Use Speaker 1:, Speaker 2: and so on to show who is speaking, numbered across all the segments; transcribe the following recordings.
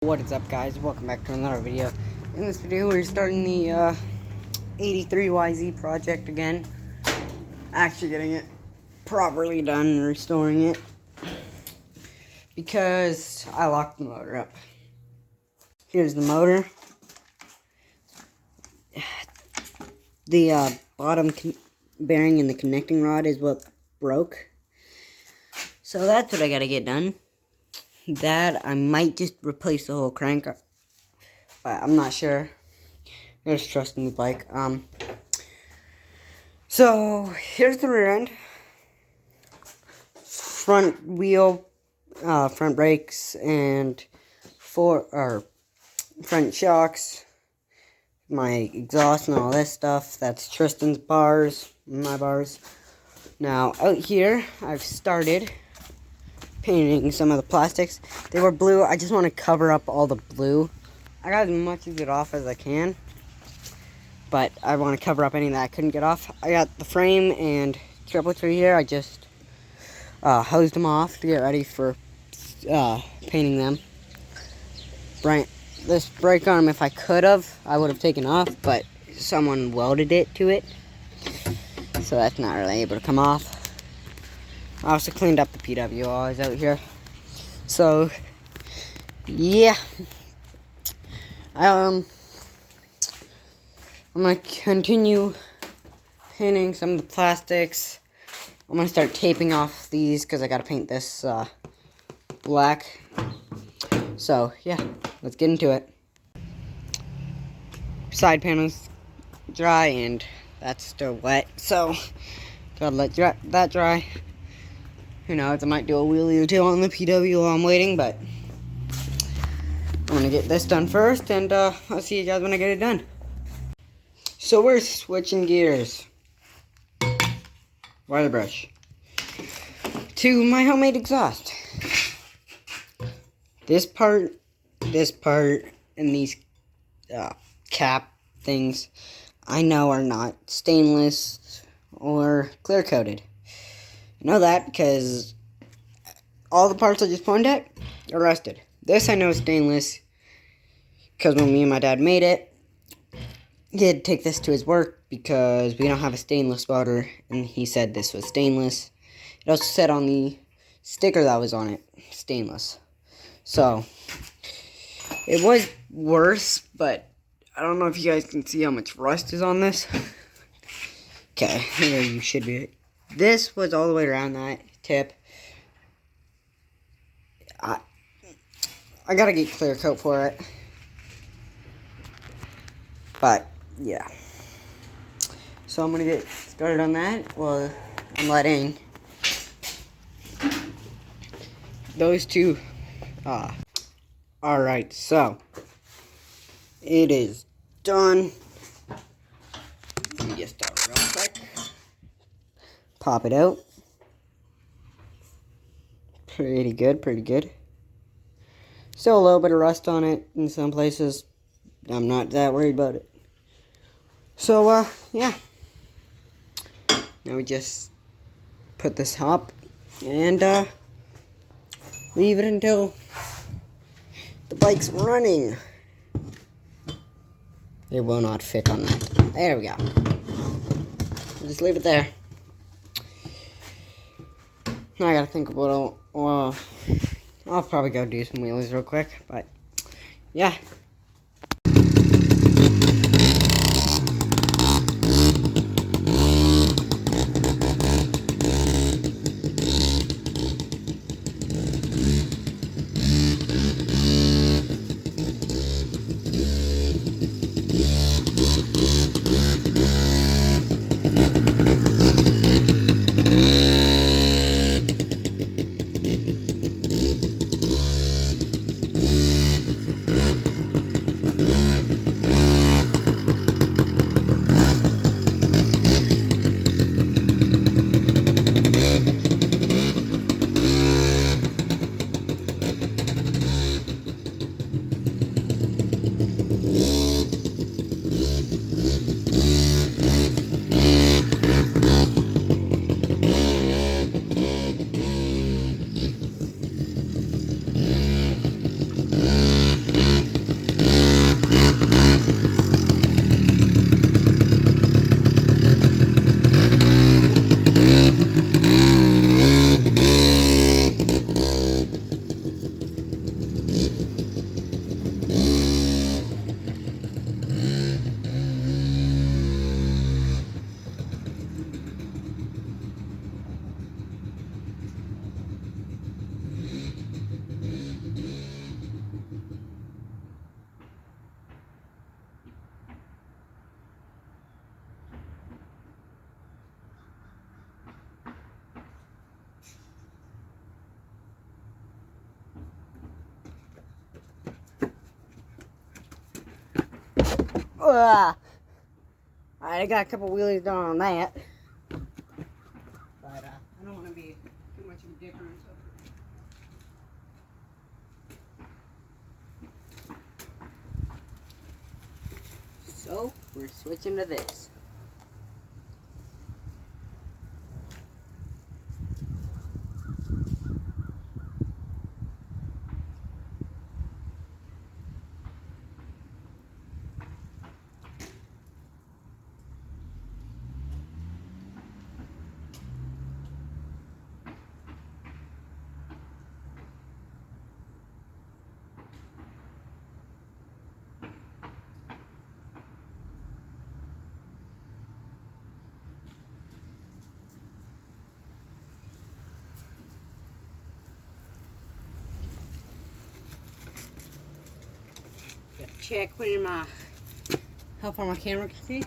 Speaker 1: What is up, guys? Welcome back to another video. In this video we're starting the 83 YZ project again. Actually getting it properly done and restoring it because I locked the motor up. Here's the motor. The bottom bearing in the connecting rod is what broke, so that's what I gotta get done. That I might just replace the whole crank, but I'm not sure. I just trust in the bike. So here's the rear end, front wheel, front brakes, and front shocks, my exhaust and all this stuff. That's Tristan's bars, my bars. Now out here, I've started painting some of the plastics. They were blue. I just want to cover up all the blue. I got as much of it off as I can, but I want to cover up any that I couldn't get off. I got the frame and triplets right here. I just hosed them off to get ready for painting them. This brake arm, if I could have, I would have taken off, but someone welded it to it, so that's not really able to come off. I also cleaned up the PW while I was out here. So, yeah. I'm going to continue painting some of the plastics. I'm going to start taping off these because I got to paint this black. So, yeah. Let's get into it. Side panel's dry and that's still wet. So, gotta let that dry. Who knows, I might do a wheelie or two on the PW while I'm waiting, but I'm going to get this done first, and I'll see you guys when I get it done. So we're switching gears. Wire brush. To my homemade exhaust. This part, and these cap things, I know are not stainless or clear coated. I know that because all the parts I just pointed at are rusted. This I know is stainless because when me and my dad made it, he had to take this to his work because we don't have a stainless welder, and he said this was stainless. It also said on the sticker that was on it, stainless. So, it was worse, but I don't know if you guys can see how much rust is on this. Okay, here you should be. This was all the way around that tip. I gotta get clear coat for it. But, yeah. So I'm gonna get started on that. Well, I'm letting those two. Alright, so it is done. Let me just start real quick. Pop it out. Pretty good, pretty good. Still a little bit of rust on it in some places. I'm not that worried about it. So, yeah. Now we just put this up and, leave it until the bike's running. It will not fit on that. There we go. Just leave it there. I gotta think about it. Well, I'll probably go do some wheelies real quick, but yeah. Alright, I got a couple wheelies done on that. But I don't want to be too much of a difference. So, we're switching to this. Check when how far my camera can see.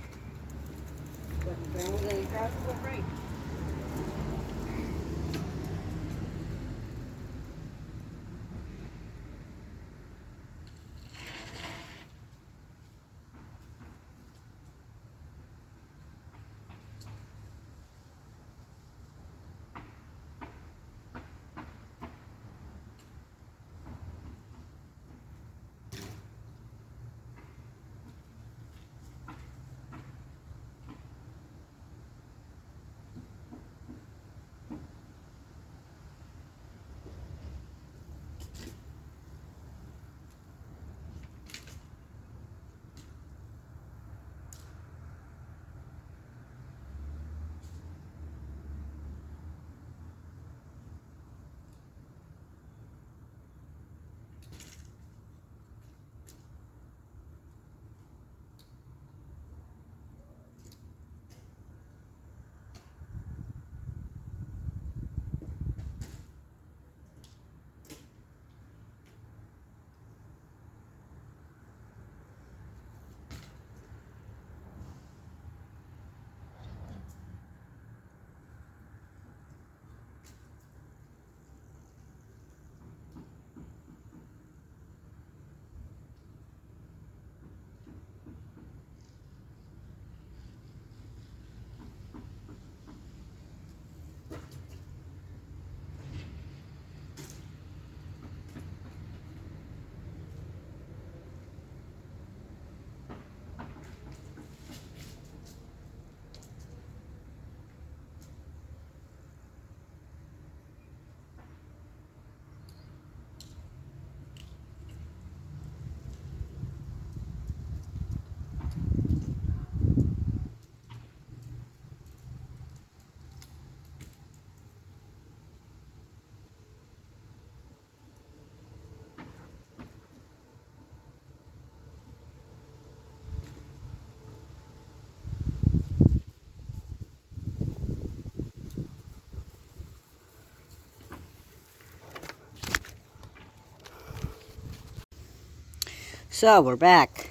Speaker 1: So, we're back.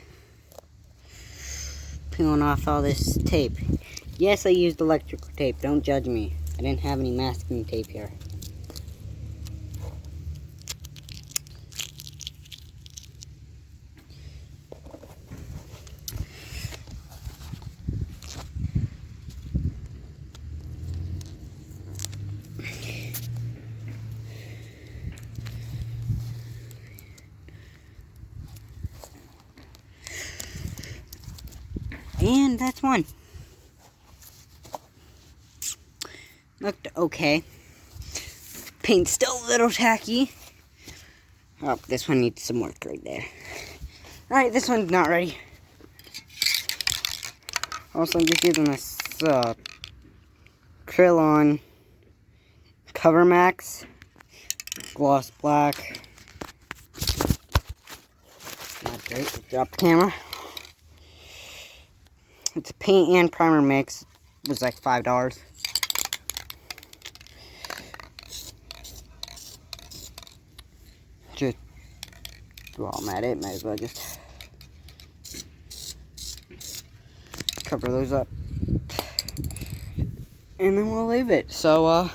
Speaker 1: Peeling off all this tape. Yes, I used electrical tape. Don't judge me. I didn't have any masking tape here. And that's one. Looked okay. Paint's still a little tacky. Oh, this one needs some work right there. Alright, this one's not ready. Also, I'm just using this Krillon Cover Max Gloss Black. Not great. Drop the camera. It's a paint and primer mix. It was like $5. Just while I'm at it, might as well just cover those up. And then we'll leave it. So,